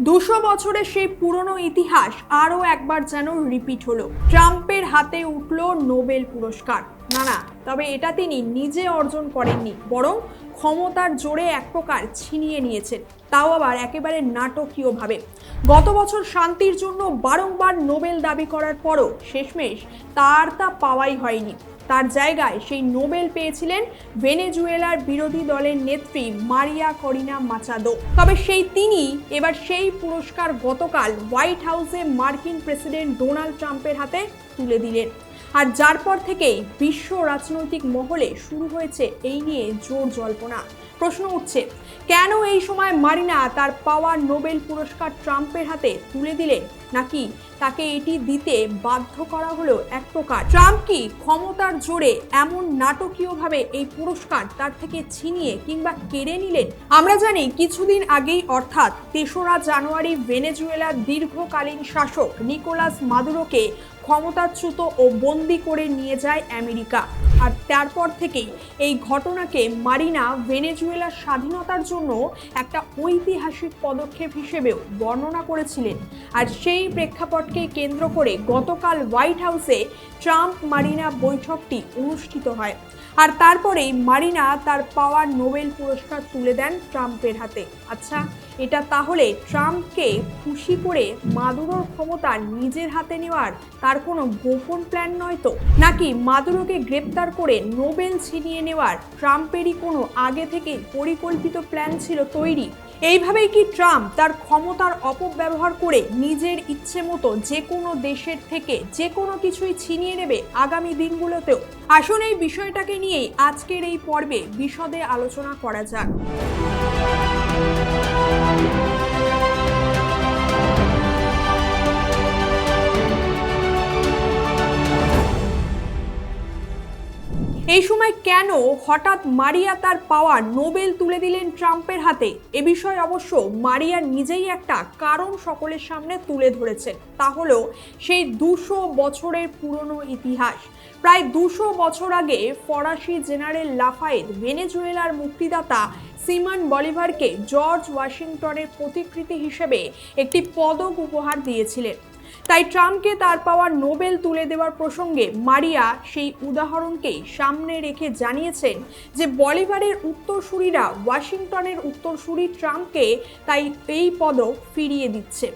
200 বছরের সেই পুরনো ইতিহাস আরও একবার যেন রিপিট হলো। ট্রাম্পের হাতে উঠল নোবেল পুরস্কার। না, তবে এটা তিনি নিজে অর্জন করেননি, বরং ক্ষমতার জোরে এক প্রকার ছিনিয়ে নিয়েছেন, তাও আবার একেবারে নাটকীয়ভাবে। গত বছর শান্তির জন্য বারংবার নোবেল দাবি করার পরও শেষমেশ তা পাওয়াই হয়নি। তার জায়গায় সেই নোবেল পেয়েছিলেন ভেনেজুয়েলার বিরোধী দলের নেত্রী মারিয়া করিনা মাচাদো। তবে তিনি এবার সেই পুরস্কার গতকাল হোয়াইট হাউসে মার্কিন প্রেসিডেন্ট ডোনাল্ড ট্রাম্পের হাতে তুলে দিলেন। আর যার পর থেকেই বিশ্ব রাজনৈতিক মহলে শুরু হয়েছে এই নিয়ে জোর জল্পনা। প্রশ্ন উঠছে, কেন এই সময় মারিনা তার পাওয়া নোবেল পুরস্কার ট্রাম্পের হাতে তুলে দিলেন, নাকি তাকে এটি দিতে বাধ্য করা হলো এক প্রকার? ট্রাম্প কি ক্ষমতার জোরে এমন নাটকীয়ভাবে এই পুরস্কার তার থেকে ছিনিয়ে কিংবা কেড়ে নিলেন? আমরা জানি কিছুদিন আগেই অর্থাৎ 3রা জানুয়ারি ভেনেজুয়েলার দীর্ঘকালীন শাসক নিকোলাস মাদুরোকে ক্ষমতাচ্যুত ও বন্দি করে নিয়ে যায় আমেরিকা। আর তারপর থেকেই এই ঘটনাকে মারিনা ভেনেজুয়েলার স্বাধীনতার জন্য একটা ঐতিহাসিক পদক্ষেপ হিসেবেও বর্ণনা করেছিলেন। আর সেই প্রেক্ষাপটকে কেন্দ্র করে গতকাল হোয়াইট হাউসে ট্রাম্প মারিনা বৈঠকটি অনুষ্ঠিত হয়। আর তারপরেই মারিনা তার পাওয়া নোবেল পুরস্কার তুলে দেন ট্রাম্পের হাতে। আচ্ছা, এটা তাহলে ট্রাম্পকে খুশি করে মাদুরোর ক্ষমতা নিজের হাতে নেওয়ার তার কোনো গোপন প্ল্যান নয় তো? নাকি মাদুরোকে গ্রেপ্তার করে নোবেল ছিনিয়ে নেওয়ার ট্রাম্পেরই কোনো আগে থেকে পরিকল্পিত প্ল্যান ছিল তৈরি? এইভাবেই কি ট্রাম্প তার ক্ষমতার অপব্যবহার করে নিজের ইচ্ছে মতো যে কোনো দেশের থেকে যে কোনো কিছুই ছিনিয়ে নেবে আগামী দিনগুলোতেও? আসুন এই বিষয়টাকে নিয়েই আজকের এই পর্বে বিশদে আলোচনা করা যাক। এই সময় কেন হঠাৎ মারিয়া তার পাওয়া নোবেল তুলে দিলেন ট্রাম্পের হাতে? এ বিষয়ে অবশ্য মারিয়া নিজেই একটা কারণ সকলের সামনে তুলে ধরেছেন। তা হলো সেই 200 বছরের পুরনো ইতিহাস। প্রায় 200 বছর আগে ফরাসি জেনারেল লাফায়েত ভেনেজুয়েলার মুক্তিদাতা সিমন বলিভারকে জর্জ ওয়াশিংটনের প্রতিকৃতি হিসেবে একটি পদক উপহার দিয়েছিলেন। তাই ট্রাম্পকে তার পাওয়া নোবেল তুলে দেওয়ার প্রসঙ্গে মারিয়া সেই উদাহরণকেই সামনে রেখে জানিয়েছেন যে বলিভারের উত্তরসূরিরা ওয়াশিংটনের উত্তরসূরি ট্রাম্পকে তাই এই পদক ফিরিয়ে দিচ্ছে,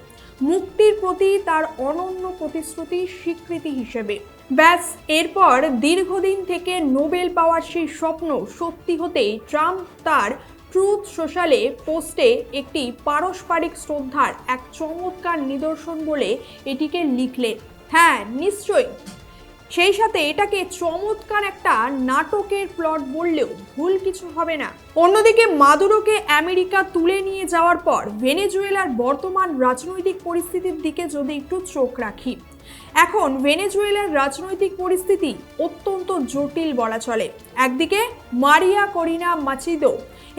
মুক্তির প্রতি তার অনন্য প্রতিশ্রুতির স্বীকৃতি হিসেবে। ব্যাস, এরপর দীর্ঘদিন থেকে নোবেল পাওয়ার সেই স্বপ্ন সত্যি হতেই ট্রাম্প তার ট্রুথ সোশ্যালে পোস্টে একটি পারস্পরিক শ্রদ্ধার এক চমৎকার নিদর্শন বলে এটিকে লিখলেন। হ্যাঁ, নিশ্চয়ই সেই সাথে এটাকে চমৎকার একটা নাটকের প্লট বললেও ভুল কিছু হবে না। অন্যদিকে মাদুরোকে আমেরিকা তুলে নিয়ে যাওয়ার পর ভেনেজুয়েলার বর্তমান রাজনৈতিক পরিস্থিতির দিকে যদি একটু চোখ রাখি, এখন ভেনেজুয়েলার রাজনৈতিক পরিস্থিতি অত্যন্ত জটিল বলা চলে। একদিকে মারিয়া করিনা মাচিদো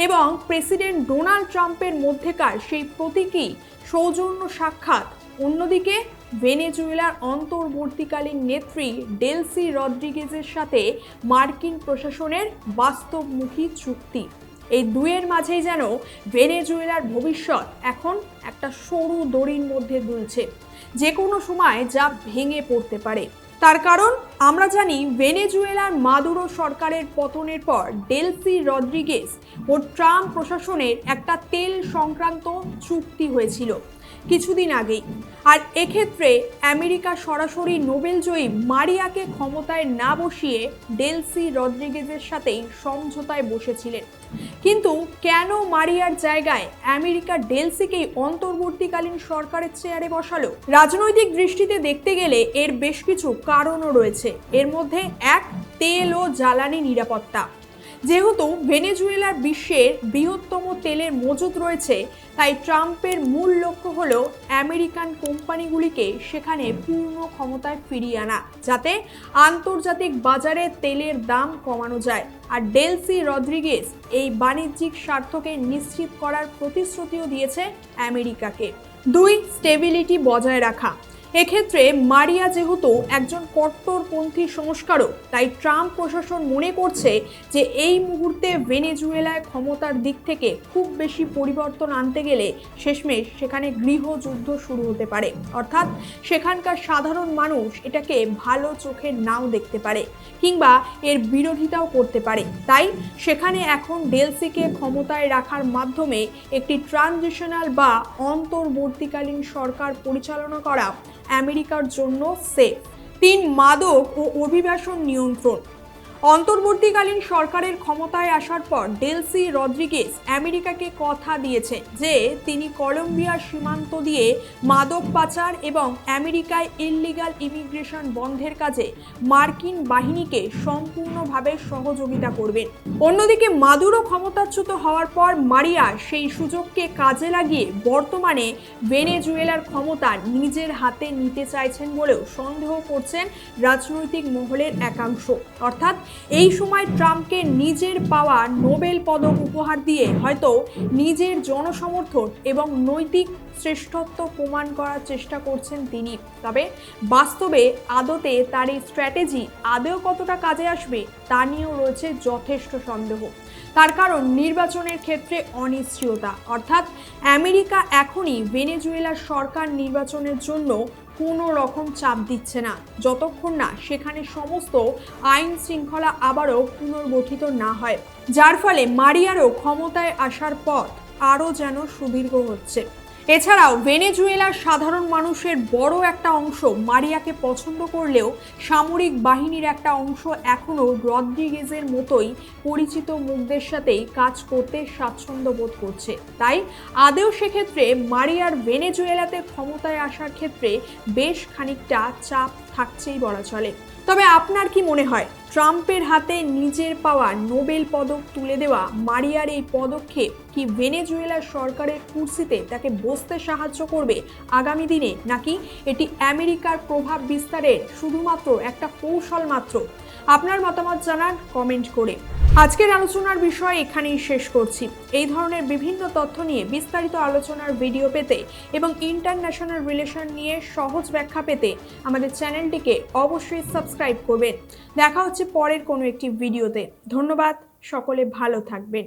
এবং প্রেসিডেন্ট ডোনাল্ড ট্রাম্পের মধ্যেকার সেই প্রতীকী সৌজন্য সাক্ষাৎ, অন্যদিকে ভেনেজুয়েলার অন্তর্বর্তীকালীন নেত্রী ডেলসি রদ্রিগেজের সাথে মার্কিন প্রশাসনের বাস্তবমুখী চুক্তি। এই দুয়ের মাঝেই যেন ভেনেজুয়েলার ভবিষ্যৎ এখন একটা সরু দড়ির মধ্যে দুলছে, যে কোনো সময় যা ভেঙে পড়তে পারে। তার কারণ আমরা জানি ভেনেজুয়েলার মাদুরো সরকারের পতনের পর ডেলসি রদ্রিগেজ ও ট্রাম্প প্রশাসনের একটা তেল সংক্রান্ত চুক্তি হয়েছিল কিছুদিন আগেই। আর এক্ষেত্রে আমেরিকা সরাসরি নোবেলজয়ী মারিয়াকে ক্ষমতায় না বসিয়ে ডেলসি রদ্রিগেজের সাথেই সমঝোতায় বসেছিলেন। কিন্তু কেন মারিয়ার জায়গায় আমেরিকা ডেলসিকেই অন্তর্বর্তীকালীন সরকারের চেয়ারে বসালো? রাজনৈতিক দৃষ্টিতে দেখতে গেলে এর বেশ কিছু কারণও রয়েছে। এর মধ্যে এক, তেল ও জ্বালানি নিরাপত্তা। যেহেতু ভেনেজুয়েলার বিশ্বের বৃহত্তম তেলের মজুদ রয়েছে, তাই ট্রাম্পের মূল লক্ষ্য হলো আমেরিকান কোম্পানিগুলিকে সেখানে পূর্ণ ক্ষমতায় ফিরিয়ে আনা, যাতে আন্তর্জাতিক বাজারে তেলের দাম কমানো যায়। আর ডেলসি রদ্রিগেজ এই বাণিজ্যিক স্বার্থকে নিশ্চিত করার প্রতিশ্রুতিও দিয়েছে আমেরিকাকে। দুই, স্টেবিলিটি বজায় রাখা। এক্ষেত্রে মারিয়া যেহেতু একজন কট্টরপন্থী সংস্কারক, তাই ট্রাম্প প্রশাসন মনে করছে যে এই মুহূর্তে ভেনেজুয়েলায় ক্ষমতার দিক থেকে খুব বেশি পরিবর্তন আনতে গেলে শেষমেশ সেখানে গৃহযুদ্ধ শুরু হতে পারে। অর্থাৎ সেখানকার সাধারণ মানুষ এটাকে ভালো চোখে নাও দেখতে পারে কিংবা এর বিরোধিতাও করতে পারে। তাই সেখানে এখন ডেলসিকে ক্ষমতায় রাখার মাধ্যমে একটি ট্রানজিশনাল বা অন্তর্বর্তীকালীন সরকার পরিচালনা করা আমেরিকার জন্য সেফ। 3 মাদক ও অভিবাসন নিয়ন্ত্রণ। অন্তর্বর্তীকালীন সরকারের ক্ষমতায় আসার পর ডেলসি রদ্রিগেজ আমেরিকাকে কথা দিয়েছেন যে তিনি কলম্বিয়ার সীমান্ত দিয়ে মাদক পাচার এবং আমেরিকায় ইললিগাল ইমিগ্রেশন বন্ধের কাজে মার্কিন বাহিনীকে সম্পূর্ণভাবে সহযোগিতা করবেন। অন্যদিকে মাদুরো ক্ষমতাচ্যুত হওয়ার পর মারিয়া সেই সুযোগকে কাজে লাগিয়ে বর্তমানে ভেনেজুয়েলার ক্ষমতা নিজের হাতে নিতে চাইছেন বলেও সন্দেহ করছেন রাজনৈতিক মহলের একাংশ। অর্থাৎ এই সময় ট্রাম্পকে নিজের পাওয়া নোবেল পদক উপহার দিয়ে হয়তো নিজের জনসমর্থন এবং নৈতিক শ্রেষ্ঠত্ব প্রমাণ করার চেষ্টা করছেন তিনি। তবে বাস্তবে আদতে তার এই স্ট্র্যাটেজি আদৌ কতটা কাজে আসবে তা নিয়েও রয়েছে যথেষ্ট সন্দেহ। তার কারণ নির্বাচনের ক্ষেত্রে অনিশ্চয়তা। অর্থাৎ আমেরিকা এখনই ভেনেজুয়েলার সরকার নির্বাচনের জন্য কোনো রকম চাপ দিচ্ছে না যতক্ষণ না সেখানে সমস্ত আইন শৃঙ্খলা আবারও পুনর্গঠিত না হয়, যার ফলে মারিয়ারও ক্ষমতায় আসার পথ আরও যেন সুদীর্ঘ হচ্ছে। এছাড়াও ভেনেজুয়েলার সাধারণ মানুষের বড় একটা অংশ মারিয়াকে পছন্দ করলেও সামরিক বাহিনীর একটা অংশ এখনও রদ্রিগেজের মতোই পরিচিত মুখদের সাথেই কাজ করতে স্বাচ্ছন্দ্য বোধ করছে। তাই আদেও সেক্ষেত্রে মারিয়ার ভেনেজুয়েলাতে ক্ষমতায় আসার ক্ষেত্রে বেশ খানিকটা চাপ থাকছেই বলা চলে। তবে আপনার কি মনে হয় ট্রাম্পের হাতে নিজের পাওয়া নোবেল পদক তুলে দেওয়া মারিয়ার এই পদক্ষেপ কি ভেনেজুয়েলার সরকারের কুর্সিতে তাকে বসতে সাহায্য করবে আগামী দিনে, নাকি এটি আমেরিকার প্রভাব বিস্তারের শুধুমাত্র একটা কৌশল মাত্র? আপনার মতামত জানান কমেন্ট করে। আজকের আলোচনার বিষয় এখানেই শেষ করছি। এই ধরনের বিভিন্ন তথ্য নিয়ে বিস্তারিত আলোচনার ভিডিও পেতে এবং ইন্টারন্যাশনাল রিলেশন নিয়ে সহজ ব্যাখ্যা পেতে আমাদের চ্যানেলটিকে অবশ্যই সাবস্ক্রাইব করবেন। দেখা হচ্ছে পরের কোনো একটি ভিডিওতে। ধন্যবাদ, সকলে ভালো থাকবেন।